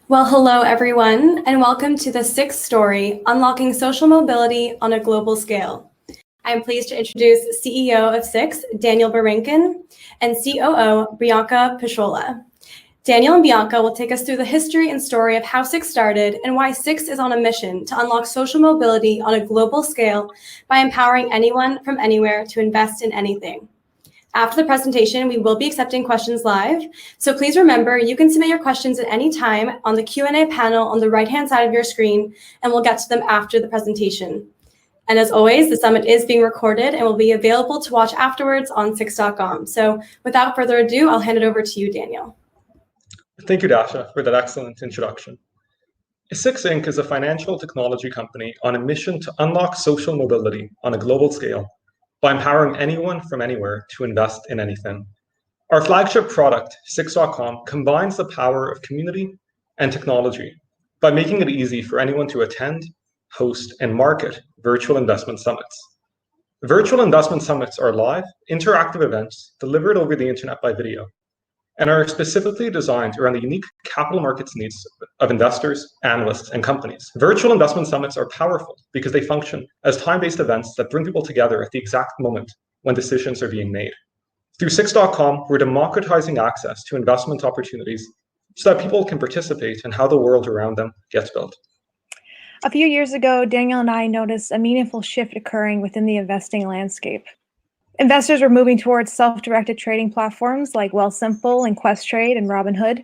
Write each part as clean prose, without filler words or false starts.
Well, hello everyone, and welcome to the sixth story, Unlocking Social Mobility on a Global Scale. I'm pleased to introduce CEO of Six, Daniel Barankin, and COO, Bianca Pisciola. Daniel and Bianca will take us through the history and story of how Six started and why Six is on a mission to unlock social mobility on a global scale by empowering anyone from anywhere to invest in anything. After the presentation, we will be accepting questions live. So please remember, you can submit your questions at any time on the Q&A panel on the right-hand side of your screen, and we'll get to them after the presentation. And as always, the summit is being recorded and will be available to watch afterwards on Six.com. So without further ado, I'll hand it over to you, Daniel. Thank you, Dasha, for that excellent introduction. Six Inc. is a financial technology company on a mission to unlock social mobility on a global scale by empowering anyone from anywhere to invest in anything. Our flagship product, Six.com, combines the power of community and technology by making it easy for anyone to attend, host, and market virtual investment summits. Virtual investment summits are live, interactive events delivered over the internet by video, and are specifically designed around the unique capital markets needs of investors, analysts, and companies. Virtual investment summits are powerful because they function as time-based events that bring people together at the exact moment when decisions are being made. Through Six.com, we're democratizing access to investment opportunities so that people can participate in how the world around them gets built. A few years ago, Daniel and I noticed a meaningful shift occurring within the investing landscape. Investors were moving towards self-directed trading platforms like Wealthsimple and Questrade and Robinhood.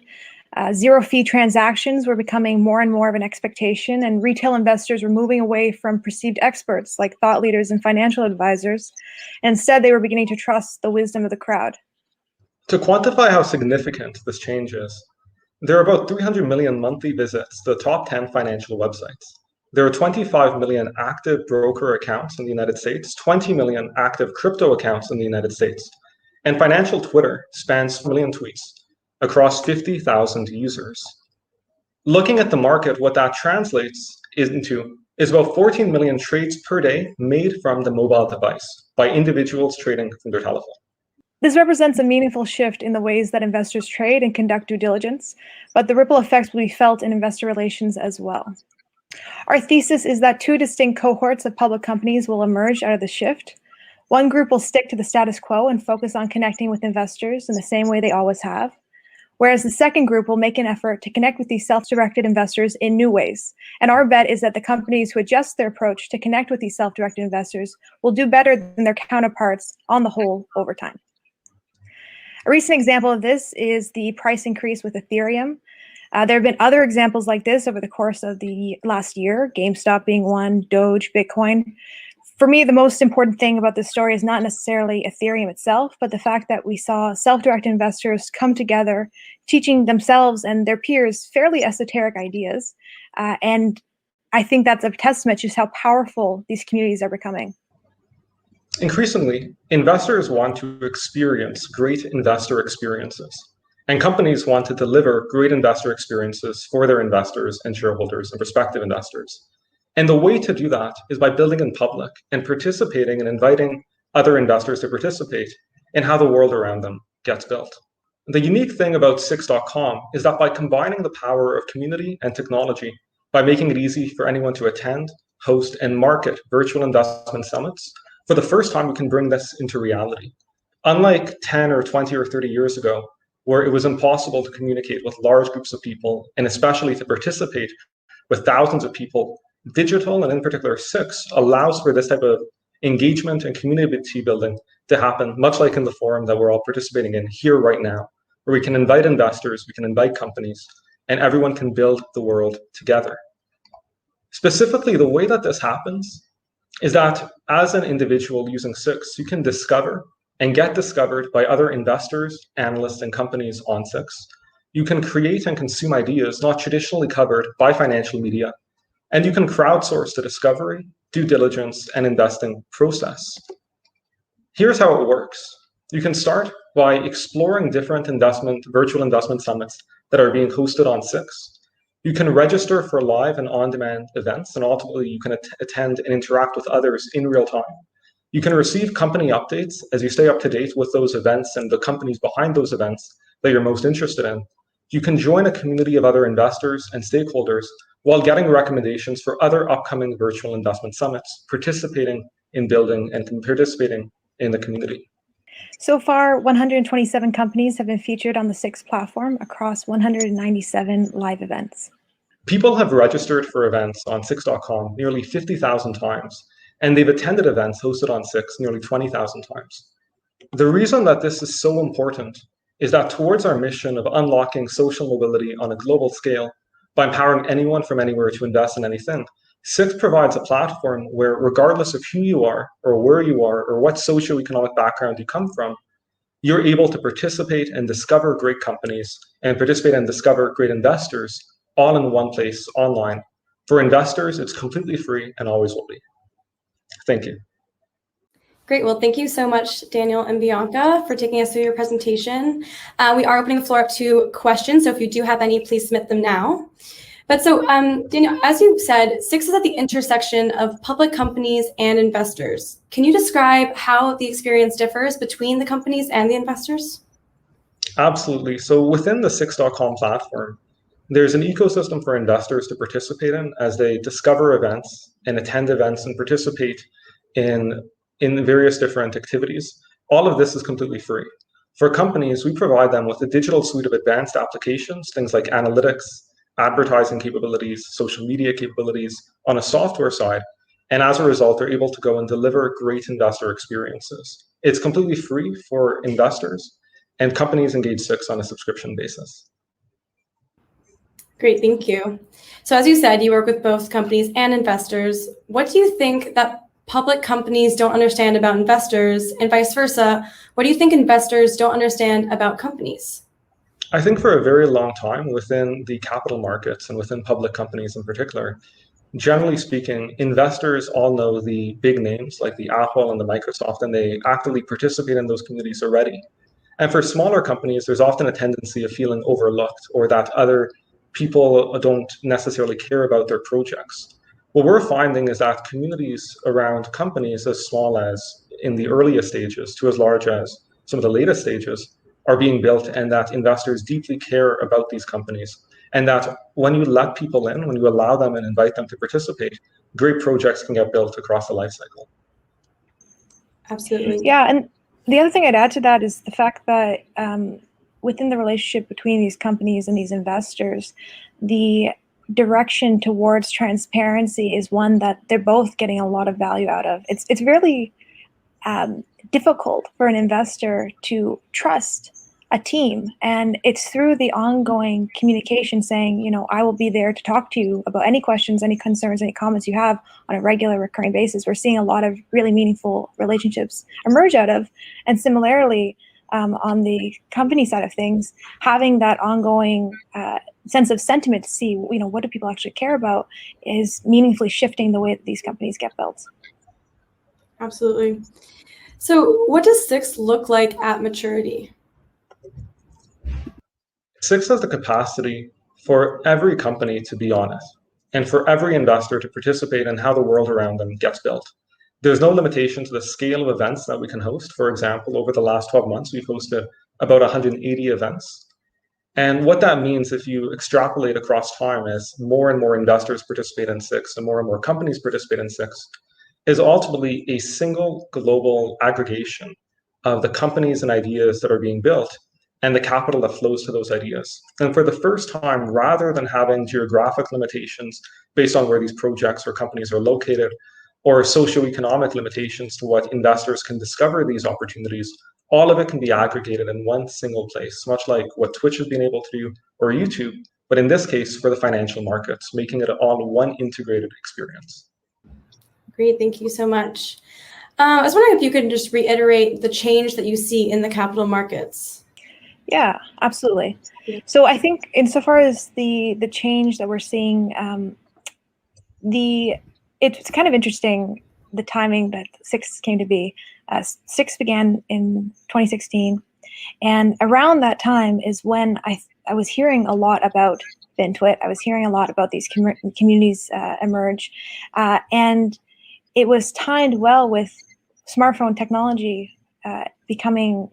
Zero-fee transactions were becoming more and more of an expectation, and retail investors were moving away from perceived experts like thought leaders and financial advisors. And instead, they were beginning to trust the wisdom of the crowd. To quantify how significant this change is, there are about 300 million monthly visits to the top 10 financial websites. There are 25 million active broker accounts in the United States, 20 million active crypto accounts in the United States, and financial Twitter spans million tweets across 50,000 users. Looking at the market, what that translates into is about 14 million trades per day made from the mobile device by individuals trading from their telephone. This represents a meaningful shift in the ways that investors trade and conduct due diligence, but the ripple effects will be felt in investor relations as well. Our thesis is that two distinct cohorts of public companies will emerge out of the shift. One group will stick to the status quo and focus on connecting with investors in the same way they always have, whereas the second group will make an effort to connect with these self-directed investors in new ways. And our bet is that the companies who adjust their approach to connect with these self-directed investors will do better than their counterparts on the whole over time. A recent example of this is the price increase with Ethereum. There have been other examples like this over the course of the last year, GameStop being one, Doge, Bitcoin. For me, the most important thing about this story is not necessarily Ethereum itself, but the fact that we saw self-directed investors come together, teaching themselves and their peers fairly esoteric ideas. And I think that's a testament to just how powerful these communities are becoming. Increasingly, investors want to experience great investor experiences. And companies want to deliver great investor experiences for their investors and shareholders and prospective investors. And the way to do that is by building in public and participating and inviting other investors to participate in how the world around them gets built. The unique thing about Six.com is that by combining the power of community and technology, by making it easy for anyone to attend, host, and market virtual investment summits, for the first time, we can bring this into reality. Unlike 10 or 20 or 30 years ago, where it was impossible to communicate with large groups of people, and especially to participate with thousands of people, digital, and in particular Six, allows for this type of engagement and community building to happen, much like in the forum that we're all participating in here right now, where we can invite investors, we can invite companies, and everyone can build the world together. Specifically, the way that this happens is that as an individual using Six, you can discover and get discovered by other investors, analysts, and companies on Six. You can create and consume ideas not traditionally covered by financial media, and you can crowdsource the discovery, due diligence, and investing process. Here's how it works. You can start by exploring different virtual investment summits that are being hosted on Six. You can register for live and on-demand events, and ultimately you can attend and interact with others in real time. You can receive company updates as you stay up to date with those events and the companies behind those events that you're most interested in. you can join a community of other investors and stakeholders while getting recommendations for other upcoming virtual investment summits, participating in building and participating in the community. So far, 127 companies have been featured on the SIX platform across 197 live events. People have registered for events on Six.com nearly 50,000 times, and they've attended events hosted on Six nearly 20,000 times. The reason that this is so important is that towards our mission of unlocking social mobility on a global scale by empowering anyone from anywhere to invest in anything, Six provides a platform where, regardless of who you are or where you are or what socioeconomic background you come from, you're able to participate and discover great companies and participate and discover great investors all in one place online. For investors, it's completely free and always will be. Thank you. Great. Well, thank you so much, Daniel and Bianca, for taking us through your presentation. We are opening the floor up to questions, so if you do have any, please submit them now. But so, Daniel, as you said, Six is at the intersection of public companies and investors. Can you describe how the experience differs between the companies and the investors? Absolutely. So within the Six.com platform, there's an ecosystem for investors to participate in as they discover events and attend events and participate in various different activities. All of this is completely free. For companies, we provide them with a digital suite of advanced applications, things like analytics, advertising capabilities, social media capabilities on a software side. And as a result, they're able to go and deliver great investor experiences. It's completely free for investors, and companies engage Six on a subscription basis. Great, thank you. So as you said, you work with both companies and investors. What do you think that public companies don't understand about investors, and vice versa? What do you think investors don't understand about companies? I think for a very long time within the capital markets and within public companies in particular, generally speaking, investors all know the big names like the Apple and the Microsoft, and they actively participate in those communities already. And for smaller companies, there's often a tendency of feeling overlooked or that other people don't necessarily care about their projects. What we're finding is that communities around companies as small as in the earliest stages to as large as some of the latest stages are being built, and that investors deeply care about these companies. And that when you let people in, when you allow them and invite them to participate, great projects can get built across the life cycle. Absolutely. Yeah, and the other thing I'd add to that is the fact that within the relationship between these companies and these investors, the direction towards transparency is one that they're both getting a lot of value out of. It's really difficult for an investor to trust a team, and it's through the ongoing communication saying, you know, I will be there to talk to you about any questions, any concerns, any comments you have on a regular recurring basis. We're seeing a lot of really meaningful relationships emerge out of, and similarly on the company side of things, having that ongoing sense of sentiment to see, you know, what do people actually care about is meaningfully shifting the way that these companies get built. Absolutely. So what does Six look like at maturity? Six has the capacity for every company to be on it and for every investor to participate in how the world around them gets built. There's no limitation to the scale of events that we can host. For example, over the last 12 months, we've hosted about 180 events. And what that means, if you extrapolate across time, as more and more investors participate in Six and more companies participate in Six, is ultimately a single global aggregation of the companies and ideas that are being built and the capital that flows to those ideas. And for the first time, rather than having geographic limitations based on where these projects or companies are located, or socioeconomic limitations to what investors can discover these opportunities, all of it can be aggregated in one single place, much like what Twitch has been able to do or YouTube, but in this case for the financial markets, making it all one integrated experience. Great, thank you so much. I was wondering if you could just reiterate the change that you see in the capital markets. Yeah, absolutely. So I think insofar as the change that we're seeing, it's kind of interesting the timing that Six came to be. Six began in 2016, and around that time is when I was hearing a lot about FinTwit. I was hearing a lot about these communities emerge, and it was timed well with smartphone technology becoming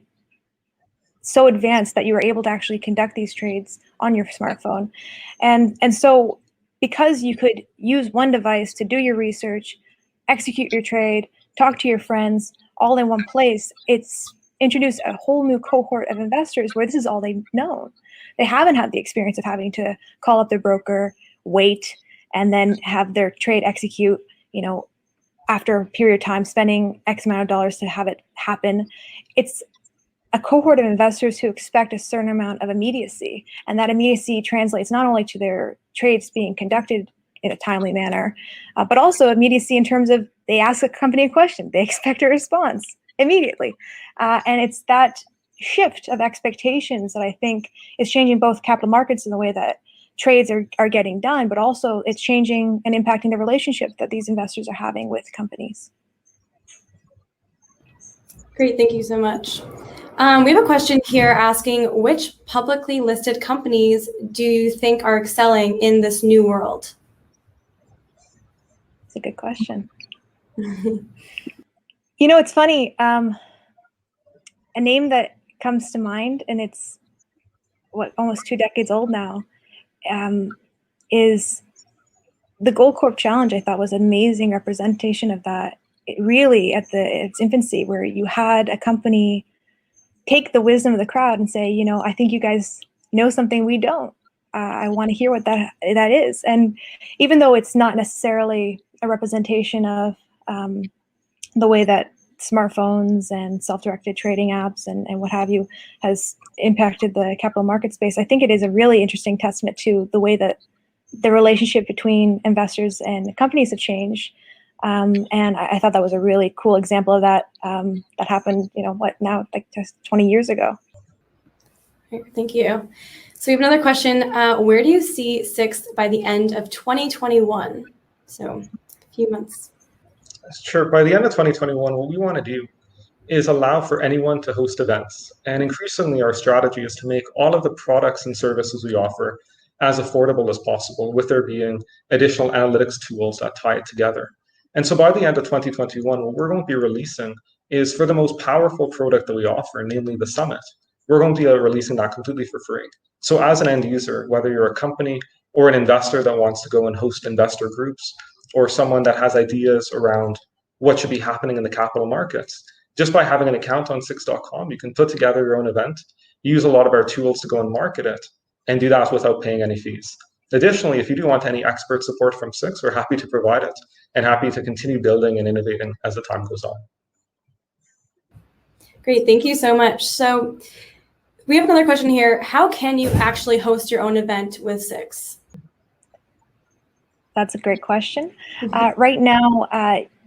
so advanced that you were able to actually conduct these trades on your smartphone. And so because you could use one device to do your research, execute your trade, talk to your friends all in one place, it's introduced a whole new cohort of investors where this is all they've known. They haven't had the experience of having to call up their broker, wait, and then have their trade execute, after a period of time, spending X amount of dollars to have it happen. It's a cohort of investors who expect a certain amount of immediacy, and that immediacy translates not only to their trades being conducted in a timely manner, but also immediacy in terms of they ask a company a question, they expect a response immediately. And it's that shift of expectations that I think is changing both capital markets in the way that trades are getting done, but also it's changing and impacting the relationship that these investors are having with companies. Great, thank you so much. We have a question here asking, which publicly listed companies do you think are excelling in this new world? It's a good question. It's funny. A name that comes to mind, and it's almost 2 decades old now, is the Gold Corp Challenge. I thought was an amazing representation of that. Really at its infancy, where you had a company take the wisdom of the crowd and say, I think you guys know something we don't. I want to hear what that is. And even though it's not necessarily a representation of the way that smartphones and self-directed trading apps and what have you has impacted the capital market space, I think it is a really interesting testament to the way that the relationship between investors and companies have changed. And I thought that was a really cool example of that that happened, just 20 years ago. Thank you. So we have another question. Where do you see SIX by the end of 2021? So a few months. Sure. By the end of 2021, what we want to do is allow for anyone to host events. And increasingly, our strategy is to make all of the products and services we offer as affordable as possible, with there being additional analytics tools that tie it together. And so by the end of 2021, what we're going to be releasing is for the most powerful product that we offer, namely the Summit. We're going to be releasing that completely for free. So as an end user, whether you're a company or an investor that wants to go and host investor groups, or someone that has ideas around what should be happening in the capital markets, just by having an account on SIX.com, you can put together your own event, use a lot of our tools to go and market it, and do that without paying any fees. Additionally, if you do want any expert support from SIX, we're happy to provide it and happy to continue building and innovating as the time goes on. Great, thank you so much. So we have another question here. How can you actually host your own event with SIX? That's a great question. Right now,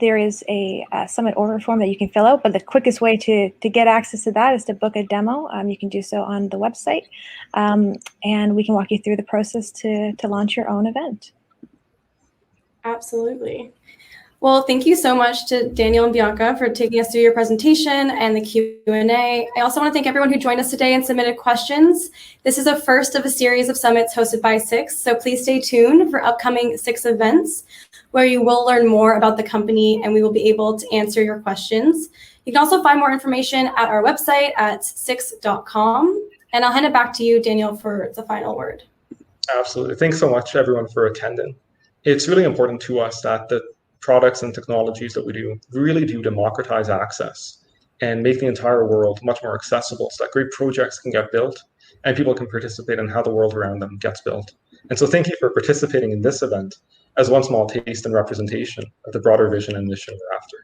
there is a Summit order form that you can fill out, but the quickest way to get access to that is to book a demo. You can do so on the website, and we can walk you through the process to launch your own event. Absolutely. Well, thank you so much to Daniel and Bianca for taking us through your presentation and the Q&A. I also want to thank everyone who joined us today and submitted questions. This is the first of a series of summits hosted by SIX, so please stay tuned for upcoming SIX events where you will learn more about the company and we will be able to answer your questions. You can also find more information at our website at six.com. And I'll hand it back to you, Daniel, for the final word. Absolutely. Thanks so much, everyone, for attending. It's really important to us that the products and technologies that we do really do democratize access and make the entire world much more accessible so that great projects can get built and people can participate in how the world around them gets built. And so thank you for participating in this event as one small taste and representation of the broader vision and mission we're after.